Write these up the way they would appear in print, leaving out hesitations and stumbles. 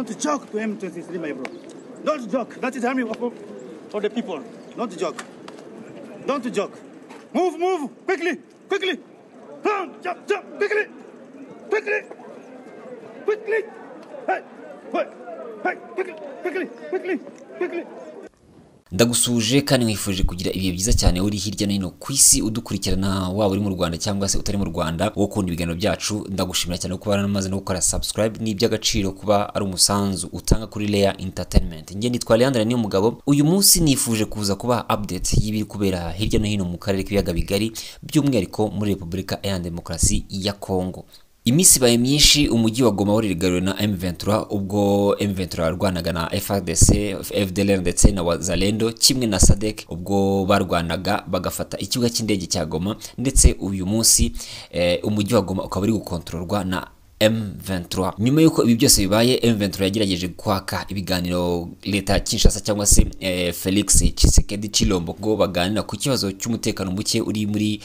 Don't joke to M23, my bro. Don't joke. That is the army of the people. Don't joke. Don't joke. Move, quickly. Jump, quickly. Hey, quickly. Ndagusuje kandi nkwifuje kugira ibihe byiza cyane uri hirya no hino ku isi udukurikirana waba uri mu Rwanda cyangwa se utari mu Rwanda wo kunda ibiganiro byacu. Ndagushimira cyane kuba waramaze no gukora subscribe, ni iby'agaciro kuba ari umusanzu utanga kuri Leya Entertainment. Nge nitwa Leandre ni umugabo. Uyu munsi nifuje kuza kuba update y'ibiri kubera hirya no hino mu karere k'ibiyaga bigari, by'umwihariko muri Repubulika ya Demokarasi ya Kongo. Imisi baye myinshi umujyi wa Goma warigaruriwe na M23 ubwo M23 yarwanaga na FARDC, FDLR ndetse na Wazalendo kimwe na SADC ubwo barwanaga bagafata ikibuga cy'indege cya Goma, ndetse uyu munsi umujyi wa Goma ukaba uri gukontrolwa na M23. Nyuma yuko ibi byose bibaye, M23 yagerageje kwaka ibiganiro leta Kinshasa cyangwa se Felix Tshisekedi Tshilombo ngo baganira ku kibazo cy'umutekano muke uri muri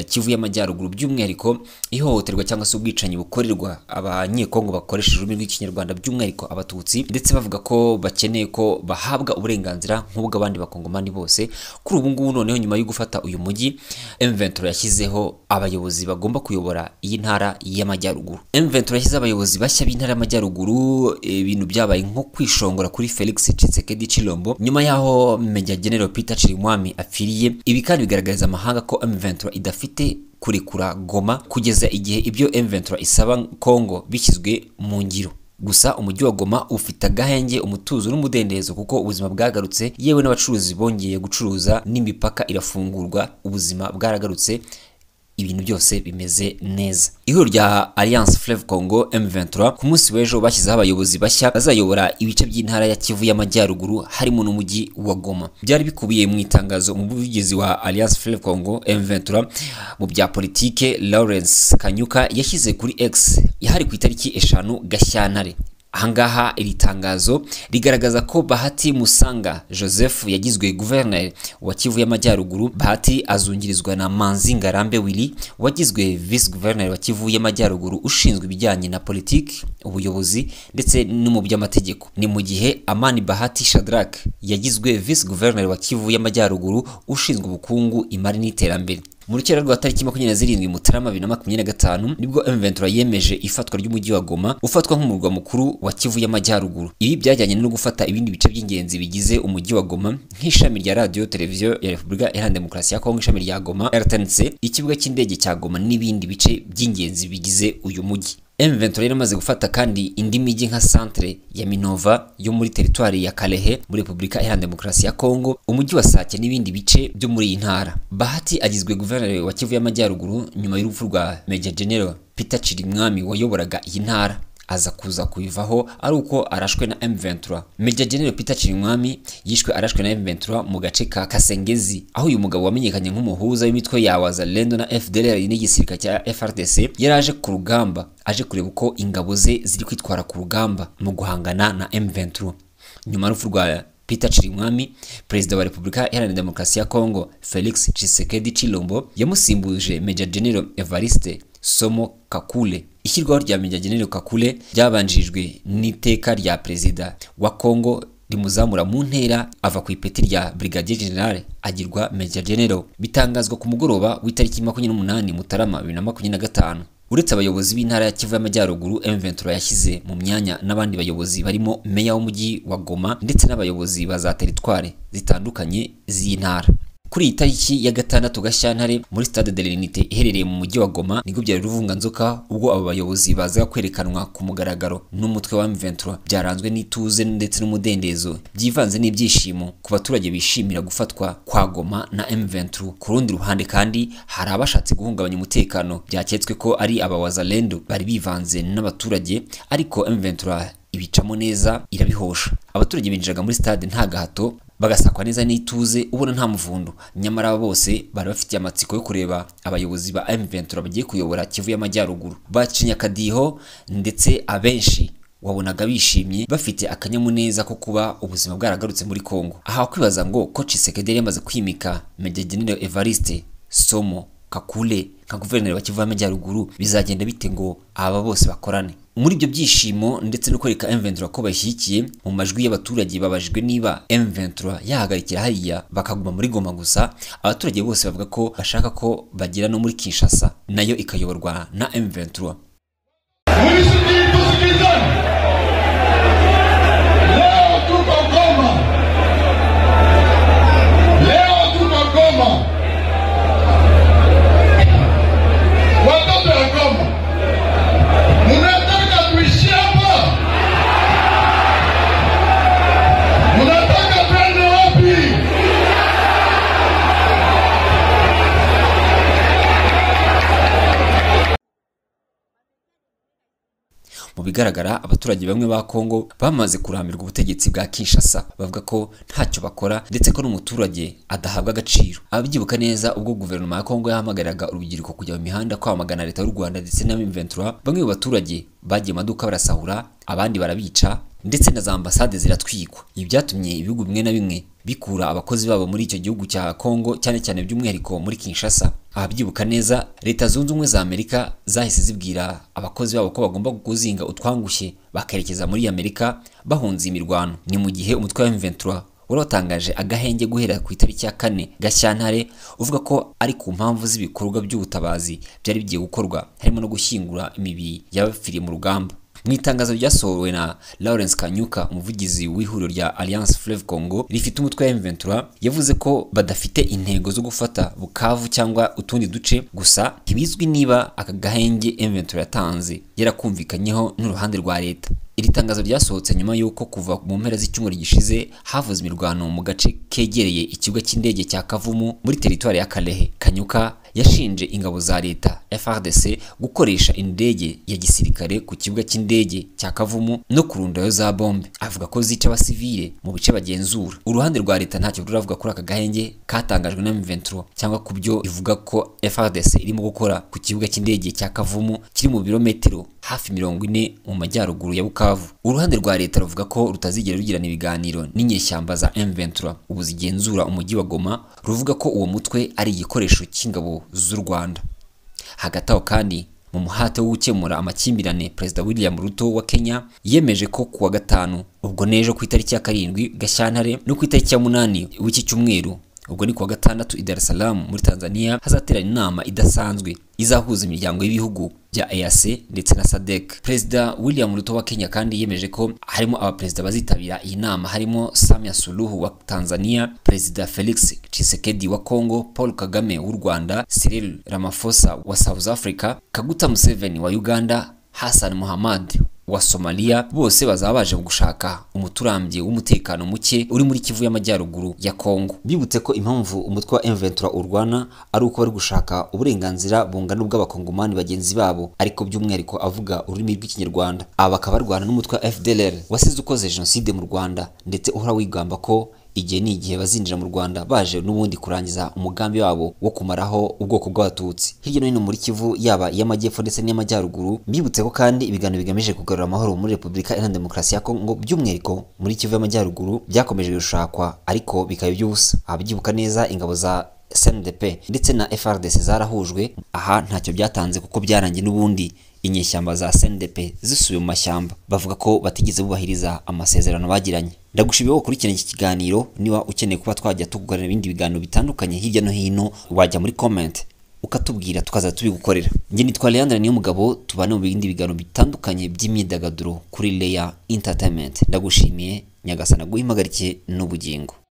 Kivu y'Amajyaruguru, by'umwihariko ihohoterwa cyangwa se ubwicanyi bukorerwa abanyekongo bakoresheje ururimi rw'Ikinyarwanda, by'umwihariko abatutsi, ndetse bavuga ko bakeneye ko bahabwa uburenganzira nk'ubwo abandi bakongomani bose. Kuri ubu ngubu noneho nyuma yo gufata uyu mujyi, M23 yashyizeho abayobozi bagomba kuyobora iyi ntara y'Amajyaruguru. M23 yashyize abayobozi bashya b'intara y'Amajyaruguru, ibintu byabaye nko kwishongora kuri Felix Tshisekedi Tshilombo nyuma yaho Major General Peter Chirimwami apfiriye. Ibi kandi bigaragariza amahanga ko M23 idafite kurekura Goma kugeza igihe ibyo M23 isaba Kongo bishyizwe mu ngiro. Gusa umujyi wa Goma ufite agahenge, umutuzo n'umudendezo kuko ubuzima bwagarutse, yewe n'abacuruzi bongeye gucuruza n'imipaka irafungurwa, ubuzima bwaragarutse, ibintu byose bimeze neza. Ihuriro rya Alliance Fleuve Congo M23 ku munsi w'ejo bashyizeho abayobozi bashya bazayobora ibice by'intara ya Kivu y'Amajyaruguru harimo n'umujyi wa Goma. Byari bikubiye mu itangazo umuvugizi wa Alliance Fleuve Congo M23 mu bya politike Lawrence Kanyuka yashyize kuri X yahari ku itariki 5 Gashyantare. Ahangaha iri tangazo rigaragaza ko Bahati Musanga Joseph yagizwe guverneur wa Kivu y'Amajyaruguru. Bahati azungirizwa na Manzi Ngarambe Willy wagizwe vice guverneur wa Kivu y'Amajyaruguru ushinzwe ibijyanye na politiki, ubuyobozi ndetse no mu by'amategeko. Ni mu gihe Amani Bahati Shadrack yagizwe vice guverneur wa Kivu y'Amajyaruguru ushinzwe ubukungu, imari n'iterambere. Mu rukera rwa tariki 27 Mutarama 2025 nibwo M23 yemeje ifatwa ry'umujyi wa Goma ufatwa nk'umurwa mukuru wa Kivu y'Amajyaruguru. Ibi byajyanye no gufata ibindi bice by'ingenzi bigize umujyi wa Goma nk'ishami rya radio televiziyo ya Repubulika ya Demokarasi ya Kongo, ishami rya Goma RTNC, ikibuga cy'indege cya Goma n'ibindi bice by'ingenzi bigize uyu mujyi. M23 yaramaze gufata kandi indi mijyi nka centre ya Minova yo muri teritwari ya Kalehe muri Repubulika ya Demokarasi ya Kongo, umujyi wa Sake n'ibindi bice byo muri iyi ntara. Bahati agizwe guverneur wa Kivu y'Amajyaruguru nyuma y'urupfu rwa Major General Peter Chirimwami wayoboraga iyi ntara, aza kuza kuyivaho ari uko arashwe na M23. Major General Peter Chirimwami yishwe arashwe na M23 mu gace ka Kasengezi, aho uyu mugabo wamenyekanye nk'umuhuza w'imitwe ya Wazalendo na FDLR n'igisirikare cya FARDC yaraje ku rugamba, aje kureba uko ingabo ze ziri kwitwara ku rugamba mu guhangana na M23. Nyuma y'urupfu rwa Peter Chirimwami, Perezida wa Repubulika ya Demokarasi ya Kongo Felix Tshisekedi Tshilombo yamusimbuje Major General Evariste Somo Kakule. Ishyirwaho rya Major General Kakule ryabanjirijwe n'iteka rya Perezida wa Kongo rimuzamura mu ntera ava ku ipeti rya Brigadier General agirwa Major General. Bitangazwa ku mugoroba w'itariki 28 Mutarama 2025. Uretse abayobozi b'intara ya Kivu y'Amajyaruguru, M23 yashyize mu myanya n'abandi bayobozi barimo meya w'umujyi wa Goma ndetse n'abayobozi ba za teritware zitandukanye z'intara. Kuri iyi tariki ya 6 Gashyantare muri Stade de l'Unité iherereye mu mujyi wa Goma nibwo byari ruvunganzoka ubwo abo bayobozi baza kwerekanwa ku mugaragaro n'umutwe wa M23. Byaranzwe n'ituze ndetse n'umudendezo byivanze n'ibyishimo ku baturage bishimira gufatwa kwa Goma na M23. Ku rundi ruhande kandi hari abashatse guhungabanya umutekano, byaketswe ko ari abawazalendo bari bivanze n'abaturage, ariko M23 ibicamo neza irabihosha. Abaturage binjiraga muri stade nta gahato, bagasakwa neza n'ituze, ubona nta muvundo. Nyamara bose bari bafite amatsiko yo kureba abayobozi ba M23 bagiye kuyobora Kivu y'Amajyaruguru. Bacinya kadiho ndetse abenshi wabonaga bishimye bafite akanyamuneza ko kuba ubuzima bwaragarutse muri Kongo. Aha kwibaza ngo ko Tshisekedi yamaze kwimika Major General Evariste Somo Kakule nka guverineri wa Kivu y'Amajyaruguru bizagenda bite ngo aba bose bakorane? muri ibyo byishimo ndetse no kwereka M23 ko bashyigikiye, mu majwi y'abaturage babajijwe niba M23 yahagarikira hariya bakaguma muri Goma gusa, abaturage bose bavuga ko bashaka ko bagera no muri Kinshasa nayo ikayoborwa na M23. Mu bigaragara abaturage bamwe ba Kongo bamaze kurambirwa ubutegetsi bwa Kinshasa, bavuga ko ntacyo bakora ndetse ko n'umuturage adahabwa agaciro. Ababyibuka neza ubwo guverinoma ya Kongo yahamagaraga urubyiruko kujya mu mihanda kwamagana leta y'u Rwanda ndetse na M23, bamwe mu baturage bagiye maduka barasahura, abandi barabica ndetse na za ambasade ziratwikwa. Ibi byatumye ibihugu bimwe na bimwe bikura abakozi babo muri icyo gihugu cya Kongo, cyane cyane by'umwihariko muri Kinshasa. Ababyibuka neza Leta Zunze Ubumwe za Amerika zahise zibwira abakozi babo ko bagomba kuzinga utwangushye bakerekeza muri Amerika bahunze imirwano. Ni mu gihe umutwe wa M23 waratangaje agahenge guhera ku itariki ya 4 Gashyantare uvuga ko ari ku mpamvu z'ibikorwa by'ubutabazi byari bigiye gukorwa, harimo no gushyingura imibiri y'abapfiriye mu rugamba. Mu itangazo ryasohowe na Lawrence Kanyuka, umuvugizi w'ihuriro rya Alliance Fleuve Congo rifite umutwe wa M23, yavuze ko badafite intego zo gufata Bukavu cyangwa utundi duce, gusa ntibizwi niba aka gahenge M23 yatanze yarakumvikanyeho n'uruhande rwa leta. Iri tangazo ryasohotse nyuma y'uko kuva mu mpera z'icyumweru gishize havuze imirwano mu gace kegereye ikigo cy'indege cya Kavumu muri teritwari ya Kalehe. Kanyuka yashinje ingabo za leta FARDC gukoresha indege ya gisirikare ku kibuga cy'indege cya Kavumu no kurundayo za bombe, avuga ko zica abasivile mu bice bagenzura. Uruhande rwa leta ntacyo ruravuga kuri aka gahenge katangajwe na M23 cyangwa kubyo ivuga ko FARDC irimo gukora ku kibuga cy'indege cya Kavumu kiri mu birometero hafi 40 mu majyaruguru ya Bukavu. Uruhande rwa leta ruvuga ko rutazigera rugirana ibiganiro n'inyeshyamba za M23 ubu zigenzura umujyi wa Goma, ruvuga ko uwo mutwe ari igikoresho cy'ingabo z'u Rwanda. Hagati aho kandi mu muhate wo gukemura amakimbirane, Perezida William Ruto wa Kenya yemeje ko kuwa gatanu, ubwo nejo ku itariki ya 7 Gashyantare no ku itariki ya 8 w'iki cyumweru, ubwo ni kuwa gatandatu i Dar es Salaam muri Tanzania, hazaterana inama idasanzwe izahuza imiryango y'ibihugu bya EAC ndetse na SADC. Perezida William Ruto wa Kenya kandi yemeje ko harimo abaperezida bazitabira iyi nama, harimo Samia Suluhu wa Tanzania, Perezida Felix Tshisekedi wa Congo, Paul Kagame w'u Rwanda, Cyril Ramaphosa wa South Africa, Kaguta Museveni wa Uganda, Hassan Mohamud wa Somalia. Bose bazaba baje gushaka umuturambye w'umutekano muke uri muri Kivu y'Amajyaruguru ya Kongo. Bibutse ko impamvu umutwe wa M23 urwana ari uko bari gushaka uburenganzira bungana bw'abakongomani bagenzi babo, ariko by'umwihariko avuga ururimi rw'Ikinyarwanda. Aba bakaba barwana n'umutwe wa FDLR wasize ukoze genocide mu Rwanda ndetse uhora wigamba ko igihe ni igihe bazinjira mu Rwanda baje n'ubundi kurangiza umugambi wabo wo kumaraho ubwoko bw'abatutsi hirya no hino muri Kivu, yaba y'Amajyepfo ndetse n'Amajyaruguru. Mbibutse ko kandi ibiganiro bigamije kugarura amahoro muri Repubulika Iharanira Demokarasi ya Kongo by'umwihariko muri Kivu y'Amajyaruguru byakomeje gushakwa ariko bikaba by'ubusa. Ababyibuka neza ingabo za SNDP ndetse na FARDC zarahujwe, aha ntacyo byatanze kuko byarangiye n'ubundi inyeshyamba za SNDP zisubiye mu mashyamba, bavuga ko batigeze bubahiriza amasezerano bagiranye. Ndagushimiye ko kurikirana iki kiganiro. Niba ukeneye kuba twajya tugukorera ibindi biganiro bitandukanye hirya no hino, wajya muri comment ukatubwira tukaza tubigukorera. Nge nitwa Leandre Niyomugabo, tubane mu bindi biganiro bitandukanye by'imyidagaduro kuri Leya Entertainment. Ndagushimiye, Nyagasana guhimagarikiye n'ubugingo.